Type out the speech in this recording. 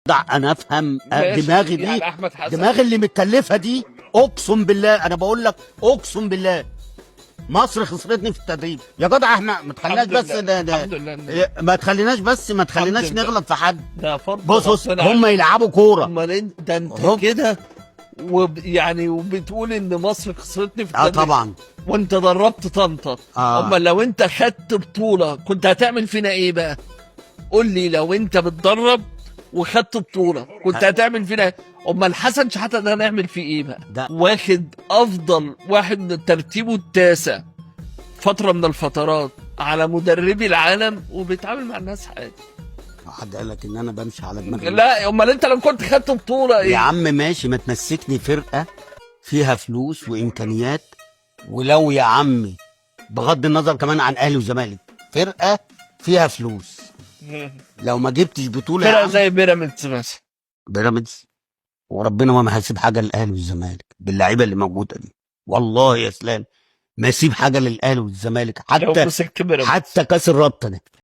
انا افهم ماشي. دماغي دي، يعني احمد حسن دماغي اللي متكلفه دي. اقسم بالله انا بقول لك، اقسم بالله مصر خسرتني في التدريب يا جدع. احنا ما تخليناش الحمد بس لله الحمد لله ما تخليناش بس ما تخليناش الحمد لله. نغلط في حد. ده فرض بص ربنا هم يلعبوا كوره. امال انت ده انت هم. كده يعني وبتقول ان مصر خسرتني في اه التدريب طبعا. وانت دربت طنطا. امال لو انت خدت بطوله كنت هتعمل فينا ايه بقى؟ قول لي لو انت بتدرب وخدت بطوله كنت هتعمل فينا ايه؟ امال حسن شحاته ده هنعمل فيه ايه بقى؟ ده واخد افضل واحد من ترتيبه التاسع فتره من الفترات على مدربي العالم وبيتعامل مع الناس عادي. حد قال لك ان انا بمشي على دماغي؟ لا امال انت لو كنت خدت بطوله ايه؟ يا عم ماشي، ما تمسكني فرقه فيها فلوس وامكانيات. ولو يا عمي بغض النظر كمان عن اهلي وزمالك، فرقه فيها فلوس لو ما جبتش بطوله يا فرقه عم. زي بيراميدز مثلا. بيراميدز وربنا ما هيسيب حاجه للاهلي والزمالك باللعيبه اللي موجوده دي، والله يا اسلام ما يسيب حاجه للاهلي والزمالك. لو حتى مسكت بيراميدز حتى كاس الرابطه ده